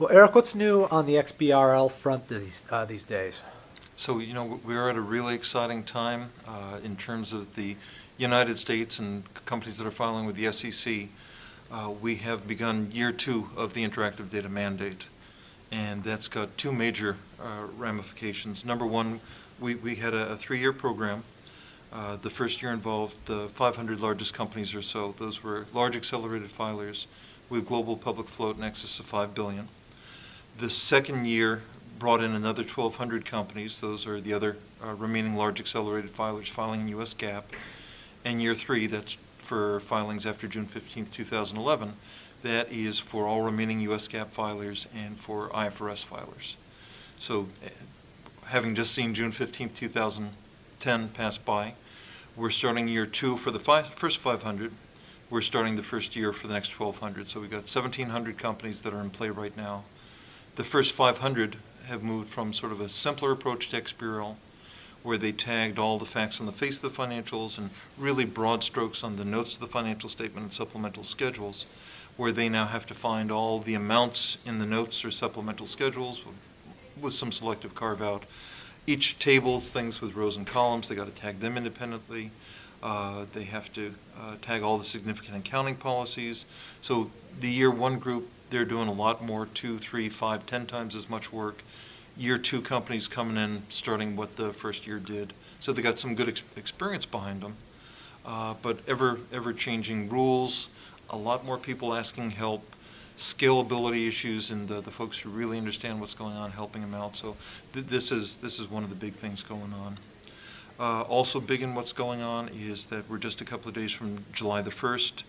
Well, Eric, what's new on the Xbrl front these days? So, we're at a really exciting time in terms of the United States and companies that are filing with the SEC. We have begun year 2 of the interactive data mandate, and that's got two major ramifications. Number one, we had a 3-year program. The first year involved the 500 largest companies or so. Those were large accelerated filers with global public float in excess of $5 billion. The second year brought in another 1,200 companies. Those are the other remaining large accelerated filers filing in U.S. GAAP. And year 3, that's for filings after June 15th, 2011, that is for all remaining U.S. GAAP filers and for IFRS filers. So having just seen June 15th, 2010 pass by, we're starting year 2 for the first 500. We're starting the first year for the next 1,200. So we've got 1,700 companies that are in play right now. The first 500 have moved from sort of a simpler approach to Xbrl, where they tagged all the facts on the face of the financials and really broad strokes on the notes of the financial statement and supplemental schedules, where they now have to find all the amounts in the notes or supplemental schedules with some selective carve-out. Each table's things with rows and columns, they got to tag them independently. They have to tag all the significant accounting policies. So the year 1 group, they're doing a lot more, 2, 3, 5, 10 times as much work. Year 2 companies coming in, starting what the first year did. So they got some good experience behind them. But ever-changing rules, a lot more people asking help, scalability issues, and the folks who really understand what's going on helping them out. So this is one of the big things going on. Also big in what's going on is that we're just a couple of days from July the 1st.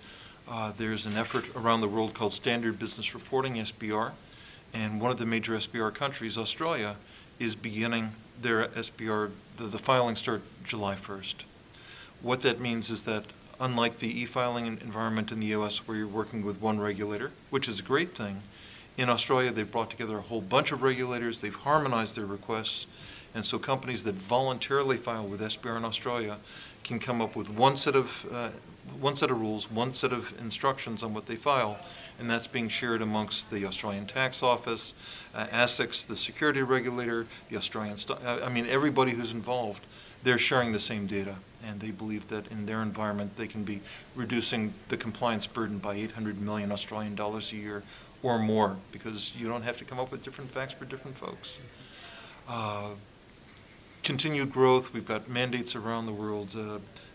There's an effort around the world called Standard Business Reporting, SBR, and one of the major SBR countries, Australia, is beginning their SBR, the filings start July 1st. What that means is that unlike the e-filing environment in the US where you're working with one regulator, which is a great thing, in Australia they've brought together a whole bunch of regulators, they've harmonized their requests, and so companies that voluntarily file with SBR in Australia can come up with one set of rules, one set of instructions on what they file, and that's being shared amongst the Australian Tax Office, ASIC, the security regulator, the Australian, everybody who's involved. They're sharing the same data, and they believe that in their environment they can be reducing the compliance burden by 800 million Australian dollars a year or more, because you don't have to come up with different facts for different folks. Continued growth, we've got mandates around the world,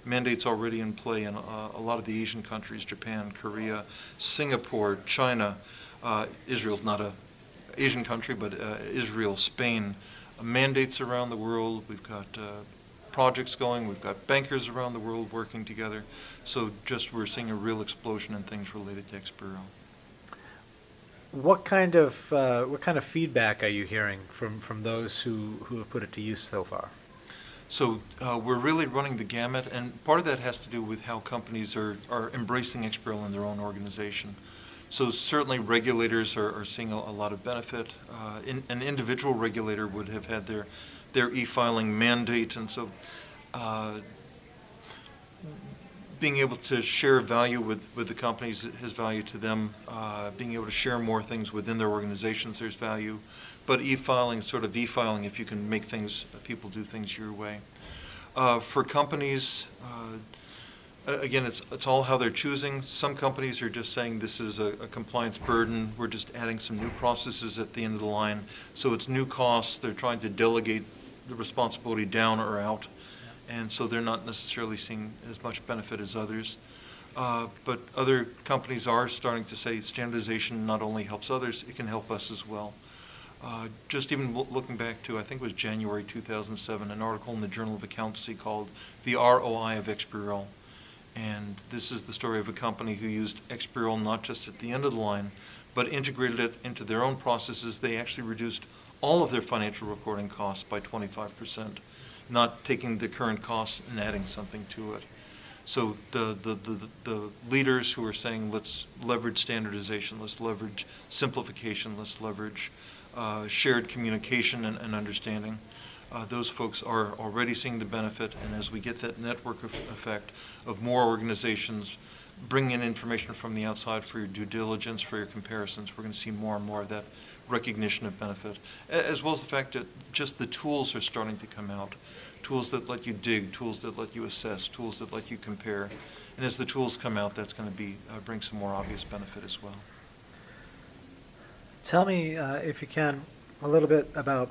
mandates already in play in a lot of the Asian countries, Japan, Korea, Singapore, China. Israel's not an Asian country, but Israel, Spain. Mandates around the world, we've got projects going, we've got bankers around the world working together. So we're seeing a real explosion in things related to Xbrl. What kind of feedback are you hearing from those who have put it to use so far? So we're really running the gamut, and part of that has to do with how companies are embracing Xbrl in their own organization. So certainly regulators are seeing a lot of benefit. An individual regulator would have had their e-filing mandate, and so being able to share value with the companies has value to them. Being able to share more things within their organizations, there's value. But e-filing, sort of e-filing, if you can make people do things your way. For companies, again, it's all how they're choosing. Some companies are just saying this is a compliance burden. We're just adding some new processes at the end of the line. So it's new costs. They're trying to delegate the responsibility down or out. And so they're not necessarily seeing as much benefit as others. But other companies are starting to say standardization not only helps others, it can help us as well. Just even looking back to, I think it was January 2007, an article in the Journal of Accountancy called The ROI of Xbrl. And this is the story of a company who used Xbrl not just at the end of the line, but integrated it into their own processes. They actually reduced all of their financial reporting costs by 25%. Not taking the current costs and adding something to it. So the leaders who are saying let's leverage standardization, let's leverage simplification, let's leverage shared communication and understanding, those folks are already seeing the benefit, and as we get that network effect of more organizations bringing in information from the outside for your due diligence, for your comparisons, we're going to see more and more of that recognition of benefit, as well as the fact that just the tools are starting to come out. Tools that let you dig, tools that let you assess, tools that let you compare. And as the tools come out, that's going to be bring some more obvious benefit as well. Tell me, if you can, a little bit about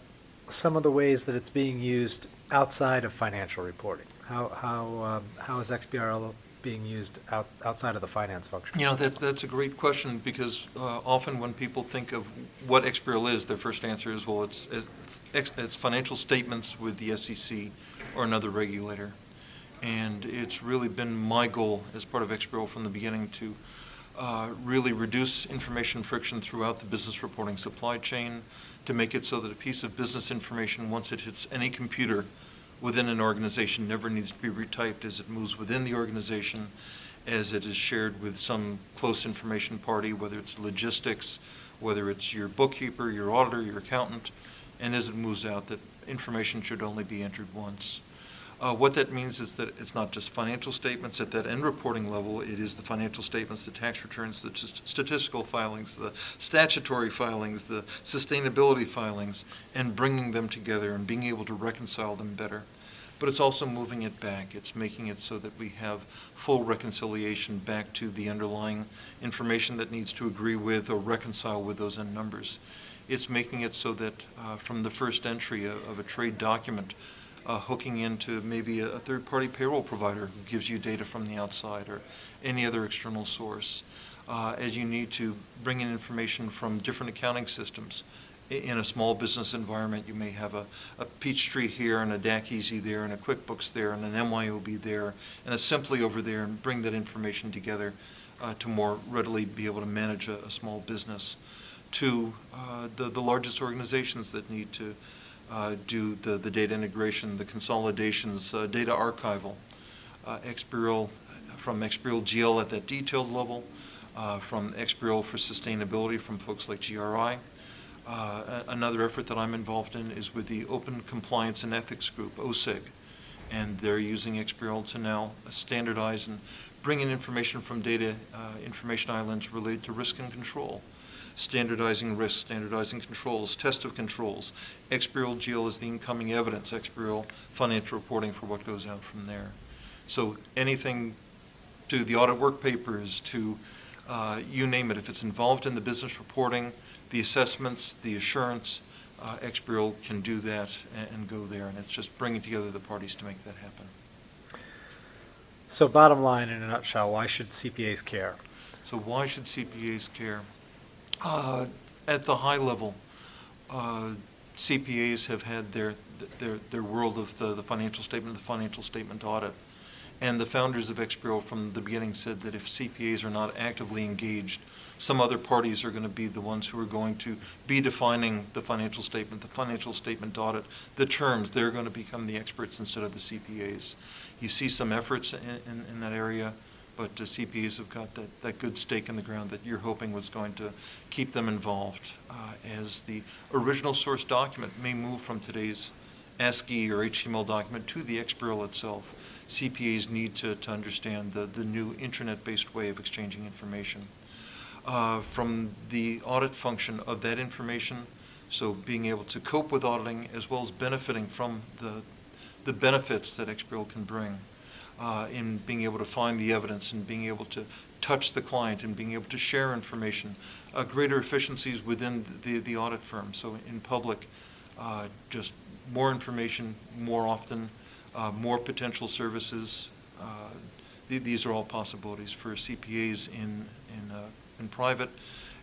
some of the ways that it's being used outside of financial reporting. How is Xbrl being used outside of the finance function? You know, that's a great question, because often when people think of what Xbrl is, their first answer is, well, it's financial statements with the SEC or another regulator. And it's really been my goal as part of Xbrl from the beginning to really reduce information friction throughout the business reporting supply chain, to make it so that a piece of business information, once it hits any computer within an organization, never needs to be retyped as it moves within the organization, as it is shared with some close information party, whether it's logistics, whether it's your bookkeeper, your auditor, your accountant, and as it moves out, that information should only be entered once. What that means is that it's not just financial statements at that end reporting level. It is the financial statements, the tax returns, the statistical filings, the statutory filings, the sustainability filings, and bringing them together and being able to reconcile them better. But it's also moving it back. It's making it so that we have full reconciliation back to the underlying information that needs to agree with or reconcile with those end numbers. It's making it so that from the first entry of a trade document, hooking into maybe a third-party payroll provider who gives you data from the outside, or any other external source. As you need to bring in information from different accounting systems. In a small business environment, you may have a Peachtree here, and a DAC Easy there, and a QuickBooks there, and an MYOB there, and a Simply over there, and bring that information together to more readily be able to manage a small business. To the largest organizations that need to do the data integration, the consolidations, data archival. Xbrl, from Xbrl GL at that detailed level, from Xbrl for sustainability from folks like GRI. Another effort that I'm involved in is with the Open Compliance and Ethics Group, OSEG, and they're using Xbrl to now standardize and bring in information from data information islands related to risk and control. Standardizing risk, standardizing controls, test of controls. Xbrl GL is the incoming evidence, Xbrl financial reporting for what goes out from there. So anything to the audit work papers, to you name it, if it's involved in the business reporting, the assessments, the assurance, Xbrl can do that and go there, and it's just bringing together the parties to make that happen. So bottom line, in a nutshell, why should CPAs care? So why should CPAs care? At the high level, CPAs have had their world of the financial statement, the financial statement audit. And the founders of Xbrl from the beginning said that if CPAs are not actively engaged, some other parties are going to be the ones who are going to be defining the financial statement audit, the terms. They're going to become the experts instead of the CPAs. You see some efforts in that area, but CPAs have got that good stake in the ground that you're hoping was going to keep them involved. As the original source document may move from today's ASCII or HTML document to the Xbrl itself, CPAs need to understand the new intranet-based way of exchanging information. From the audit function of that information, so being able to cope with auditing as well as benefiting from the benefits that Xbrl can bring in being able to find the evidence and being able to touch the client and being able to share information, greater efficiencies within the audit firm. So in public, just more information more often, more potential services. These are all possibilities for CPAs in private.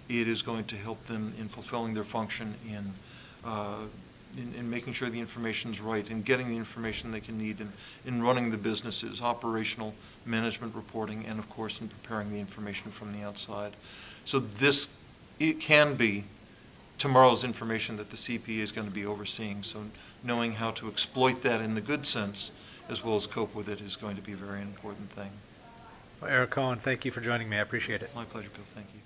It is going to help them in fulfilling their function in making sure the information is right and getting the information they can need in running the businesses, operational management reporting, and of course in preparing the information from the outside. So it can be tomorrow's information that the CPA is going to be overseeing. So knowing how to exploit that in the good sense as well as cope with it is going to be a very important thing. Well, Eric Cohen, thank you for joining me. I appreciate it. My pleasure, Bill. Thank you.